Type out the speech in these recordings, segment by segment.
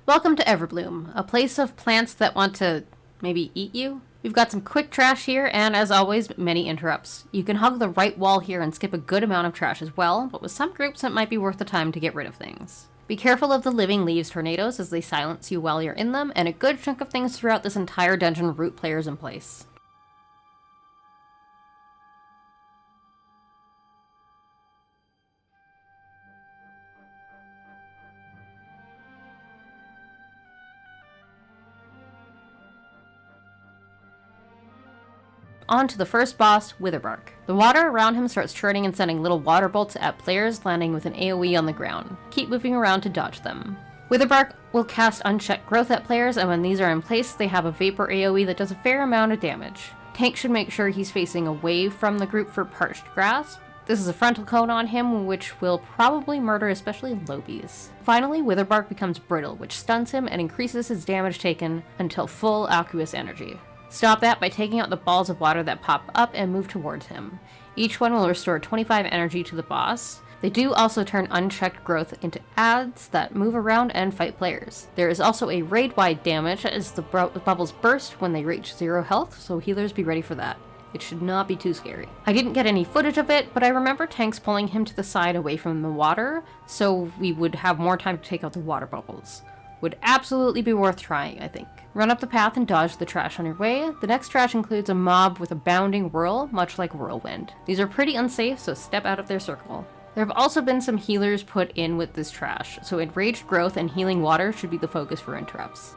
Welcome to Everbloom, a place of plants that want to maybe eat you. We've got some quick trash here, and as always, many interrupts. You can hug the right wall here and skip a good amount of trash as well, but with some groups it might be worth the time to get rid of things. Be careful of the living leaves tornadoes as they silence you while you're in them, and a good chunk of things throughout this entire dungeon root players in place. On to the first boss, Witherbark. The water around him starts churning and sending little water bolts at players, landing with an AoE on the ground. Keep moving around to dodge them. Witherbark will cast unchecked growth at players, and when these are in place, they have a vapor AoE that does a fair amount of damage. Tank should make sure he's facing away from the group for parched grass. This is a frontal cone on him, which will probably murder especially lobies. Finally, Witherbark becomes brittle, which stuns him and increases his damage taken until full aqueous energy. Stop that by taking out the balls of water that pop up and move towards him. Each one will restore 25 energy to the boss. They do also turn unchecked growth into adds that move around and fight players. There is also a raid-wide damage as the bubbles burst when they reach 0 health, so healers be ready for that. It should not be too scary. I didn't get any footage of it, but I remember tanks pulling him to the side away from the water, so we would have more time to take out the water bubbles. Would absolutely be worth trying, I think. Run up the path and dodge the trash on your way. The next trash includes a mob with a bounding whirl, much like Whirlwind. These are pretty unsafe, so step out of their circle. There have also been some healers put in with this trash, so enraged growth and healing water should be the focus for interrupts.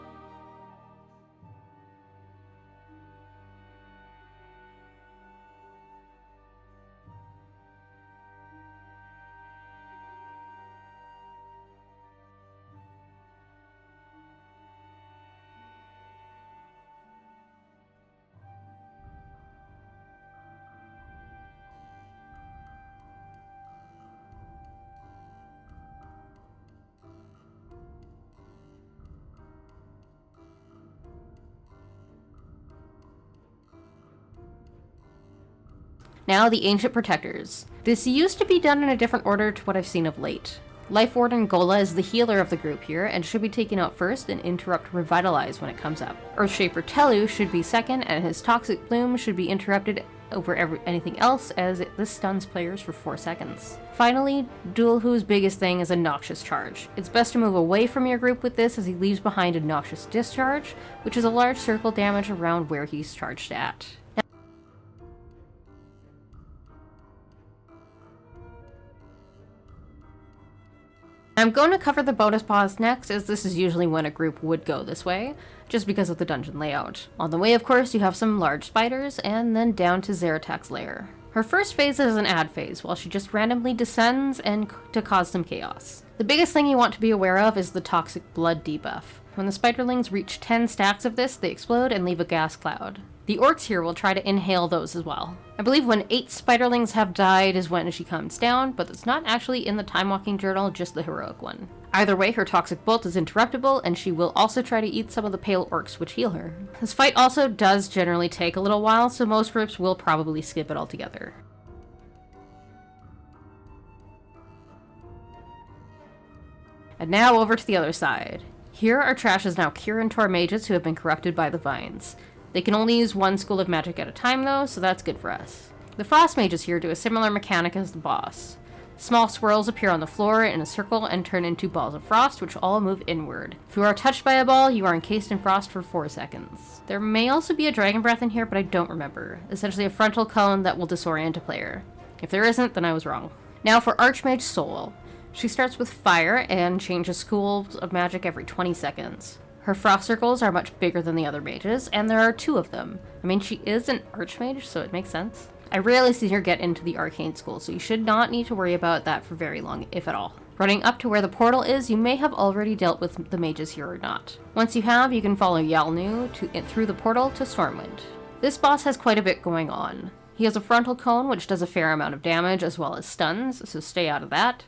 Now the Ancient Protectors. This used to be done in a different order to what I've seen of late. Life Warden Gola is the healer of the group here and should be taken out first and Interrupt Revitalize when it comes up. Earthshaper Telu should be second and his Toxic Bloom should be interrupted over anything else as this stuns players for 4 seconds. Finally, Dualhu's biggest thing is a Noxious Charge. It's best to move away from your group with this as he leaves behind a Noxious Discharge, which is a large circle damage around where he's charged at. I'm going to cover the bonus boss next, as this is usually when a group would go this way, just because of the dungeon layout. On the way, of course, you have some large spiders, and then down to Zeratak's lair. Her first phase is an ad phase, while she just randomly descends and to cause some chaos. The biggest thing you want to be aware of is the toxic blood debuff. When the spiderlings reach 10 stacks of this, they explode and leave a gas cloud. The orcs here will try to inhale those as well. I believe when 8 spiderlings have died is when she comes down, but it's not actually in the Timewalking journal, just the heroic one. Either way, her toxic bolt is interruptible, and she will also try to eat some of the pale orcs which heal her. This fight also does generally take a little while, so most groups will probably skip it altogether. And now over to the other side. Here are Trash's now Kirin mages who have been corrupted by the vines. They can only use one school of magic at a time though, so that's good for us. The Frost mages here do a similar mechanic as the boss. Small swirls appear on the floor in a circle and turn into balls of frost, which all move inward. If you are touched by a ball, you are encased in frost for 4 seconds. There may also be a dragon breath in here, but I don't remember. Essentially a frontal cone that will disorient a player. If there isn't, then I was wrong. Now for Archmage Soul. She starts with fire and changes schools of magic every 20 seconds. Her frost circles are much bigger than the other mages, and there are 2 of them. I mean, she is an archmage, so it makes sense. I rarely see her get into the arcane school, so you should not need to worry about that for very long, if at all. Running up to where the portal is, you may have already dealt with the mages here or not. Once you have, you can follow Yalnu through the portal to Stormwind. This boss has quite a bit going on. He has a frontal cone, which does a fair amount of damage, as well as stuns, so stay out of that.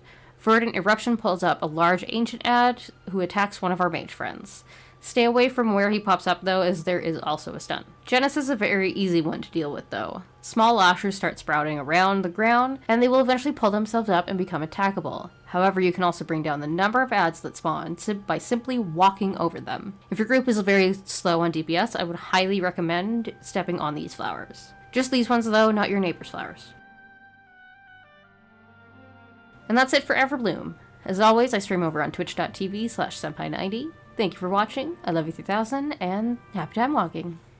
Verdant Eruption pulls up a large ancient ad who attacks one of our mage friends. Stay away from where he pops up though, as there is also a stun. Genesis is a very easy one to deal with though. Small lashers start sprouting around the ground, and they will eventually pull themselves up and become attackable. However, you can also bring down the number of ads that spawn by simply walking over them. If your group is very slow on DPS, I would highly recommend stepping on these flowers. Just these ones though, not your neighbor's flowers. And that's it for Everbloom. As always, I stream over on twitch.tv/senpai90. Thank you for watching, I love you 3000, and happy time walking.